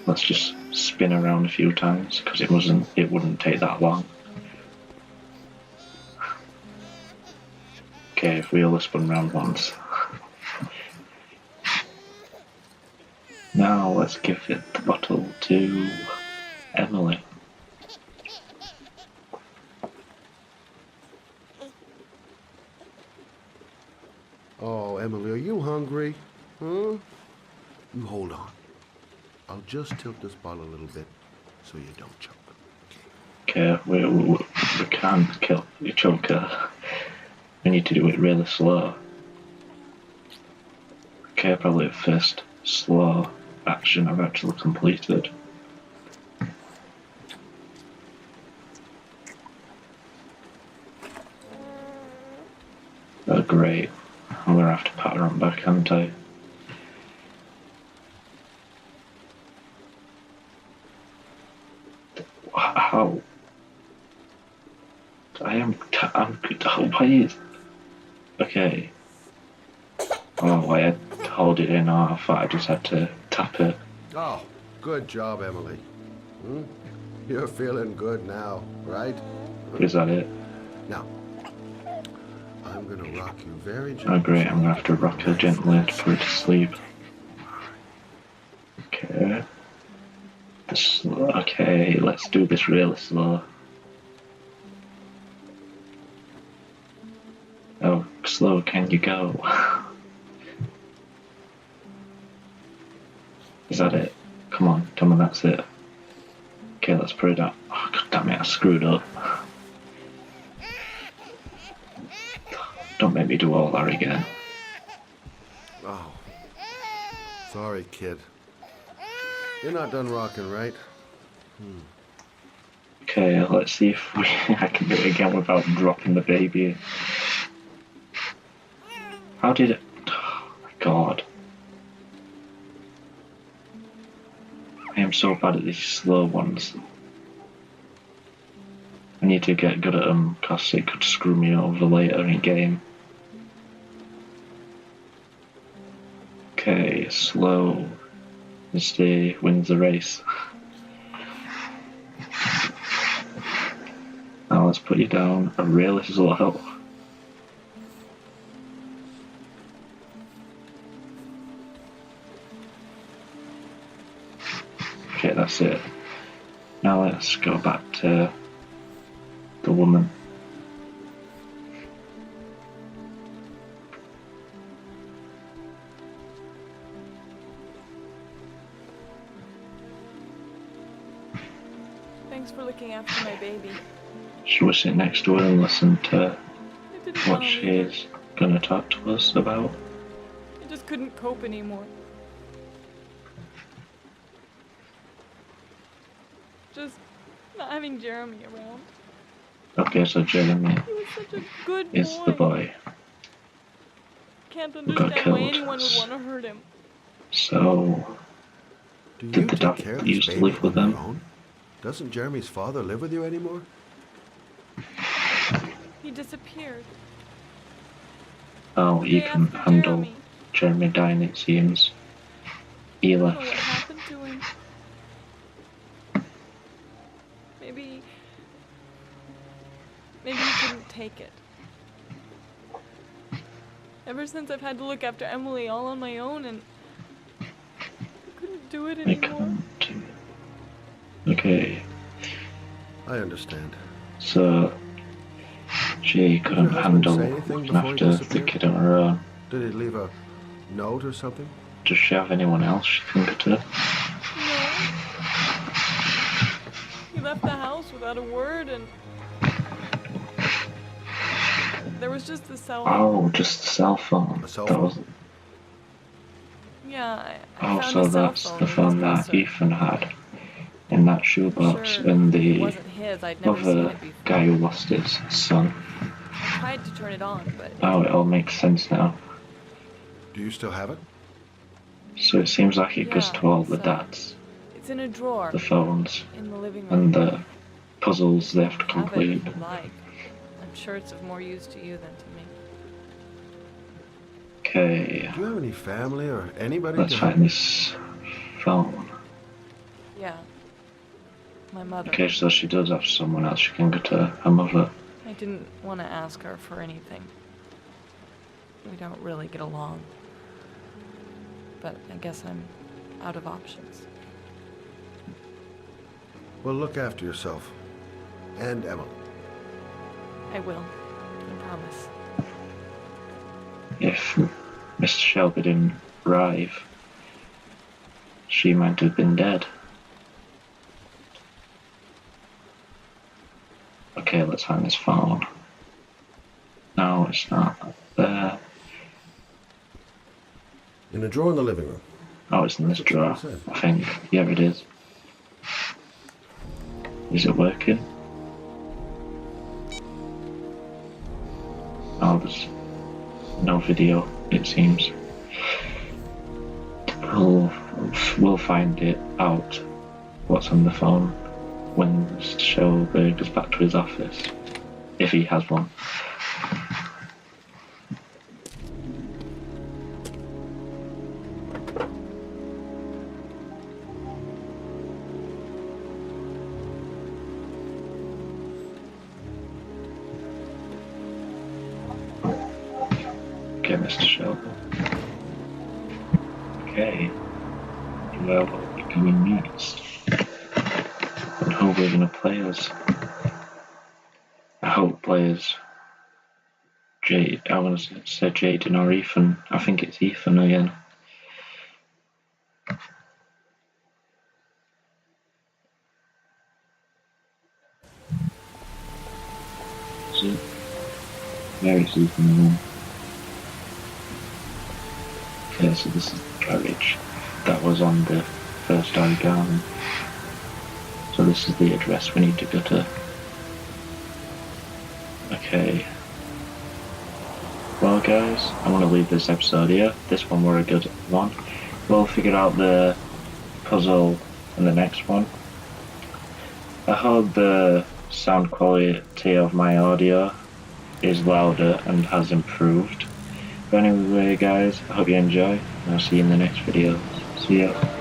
Speaker 1: Let's just spin around a few times, because it wouldn't take that long. Okay, if we all spun round once. Now let's give it the bottle to Emily.
Speaker 2: Oh, Emily, are you hungry? Huh? You hold on. I'll just tilt this bottle a little bit so you don't choke.
Speaker 1: Okay, we can't choke her. We need to do it really slow. Okay, probably the first slow action I've actually completed. Oh great, I'm gonna have to pat her on back, aren't I? How? I'm why is... Okay. Oh, I had to hold it in. Oh, I thought I just had to tap it.
Speaker 2: Oh, good job, Emily. You're feeling good now, right?
Speaker 1: Is that it?
Speaker 2: Now, I'm gonna rock you very gently.
Speaker 1: Oh great, I'm gonna have to rock her gently to put her to sleep. Okay. Okay, let's do this really slow. Oh, slow can you go? Is that it? Come on, tell me that's it. Okay, let's put it up. Oh, god damn it, I screwed up. Don't make me do all that again.
Speaker 2: Oh, sorry, kid. You're not done rocking, right?
Speaker 1: Okay, let's see if I can do it again without dropping the baby. How did it... Oh my god. I am so bad at these slow ones. I need to get good at them, because it could screw me over later in game. Okay, slow. Stay wins the race. Now let's put you down a really slow. Okay, that's it. Now let's go back to the woman.
Speaker 10: Thanks for looking after my baby.
Speaker 1: She was sitting next to her and listened to
Speaker 10: I didn't
Speaker 1: what
Speaker 10: want to leave her.
Speaker 1: she's gonna talk to us about.
Speaker 10: I just couldn't cope anymore. Just not having Jeremy around.
Speaker 1: Okay, so Jeremy
Speaker 10: He was such a good
Speaker 1: is
Speaker 10: boy.
Speaker 1: the boy.
Speaker 10: Can't
Speaker 1: got
Speaker 10: understand why
Speaker 1: killed.
Speaker 10: anyone would want to hurt him.
Speaker 1: So,
Speaker 2: Do you
Speaker 1: did the
Speaker 2: take
Speaker 1: dog
Speaker 2: care of this
Speaker 1: used to
Speaker 2: baby
Speaker 1: live with
Speaker 2: on your
Speaker 1: them?
Speaker 2: own? Doesn't Jeremy's father live with you anymore?
Speaker 10: He disappeared.
Speaker 1: Oh,
Speaker 10: The
Speaker 1: you
Speaker 10: day
Speaker 1: can
Speaker 10: after
Speaker 1: handle
Speaker 10: Jeremy.
Speaker 1: Jeremy dying, it seems. He
Speaker 10: I don't know what
Speaker 1: left.
Speaker 10: happened to him. Maybe he couldn't take it. Ever since I've had to look after Emily all on my own, and I couldn't do it
Speaker 1: I
Speaker 10: anymore.
Speaker 1: can't. Okay,
Speaker 2: I understand.
Speaker 1: so she couldn't
Speaker 2: husband
Speaker 1: handle
Speaker 2: say anything
Speaker 1: looking
Speaker 2: before he
Speaker 1: after the
Speaker 2: disappeared?
Speaker 1: kid on her own.
Speaker 2: Did he leave a note or something?
Speaker 1: Does she have anyone else she can go to?
Speaker 10: No. He left the house without a word, and there was just the cell phone.
Speaker 1: Oh, just the cell phone.
Speaker 2: A cell
Speaker 1: That
Speaker 2: phone?
Speaker 1: was,
Speaker 10: Yeah, I
Speaker 1: oh,
Speaker 10: found
Speaker 1: so
Speaker 10: a cell
Speaker 1: that's
Speaker 10: phone
Speaker 1: the
Speaker 10: in his
Speaker 1: phone that
Speaker 10: dresser.
Speaker 1: Ethan had in that shoebox,
Speaker 10: Sure,
Speaker 1: and
Speaker 10: it
Speaker 1: the
Speaker 10: wasn't his. I'd never seen
Speaker 1: other
Speaker 10: it before.
Speaker 1: guy who lost his son.
Speaker 10: I tried to turn it on, but
Speaker 1: Oh, it all makes sense now.
Speaker 2: Do you still have it?
Speaker 1: So it seems like it goes
Speaker 10: Yeah,
Speaker 1: to all the
Speaker 10: so-
Speaker 1: dads,
Speaker 10: it's in a drawer
Speaker 1: the phones,
Speaker 10: in the living room.
Speaker 1: and the puzzles they have to
Speaker 10: Have it
Speaker 1: complete.
Speaker 10: if you'd like. I'm sure it's of more use to you than to me.
Speaker 1: Okay,
Speaker 2: Do you have any family or anybody
Speaker 1: let's
Speaker 2: to
Speaker 1: find this phone.
Speaker 10: Yeah. My mother.
Speaker 1: Okay, so she does have someone else she can go to, her mother.
Speaker 10: I didn't want to ask her for anything. We don't really get along. But I guess I'm out of options.
Speaker 2: Well, look after yourself. And Emily.
Speaker 10: I will. I promise.
Speaker 1: If Mr. Shelby didn't arrive, she might have been dead. Okay, let's find this phone. No, it's not there.
Speaker 2: In a drawer in the living room.
Speaker 1: Oh, it's in this
Speaker 2: That's what
Speaker 1: drawer,
Speaker 2: someone said.
Speaker 1: I think. Yeah, it is. Is it working? Oh, there's no video, it seems. We'll find it out, what's on the phone, when Mr. Shelby goes back to his office, if he has one. Okay, Mr. Shelby. Okay. Where will we be going next? And who we're gonna play as? I hope players Jade. I want to say Jaden or Ethan. I think it's Ethan again. Is it? Where is Ethan again? Okay, so this is the garage that was on the first origami. So this is the address we need to go to. Okay. Well, well, guys, I'm going to leave this episode here. This one were a good one. We'll figure out the puzzle in the next one. I hope the sound quality of my audio is louder and has improved. But anyway, guys, I hope you enjoy, and I'll see you in the next video. See ya.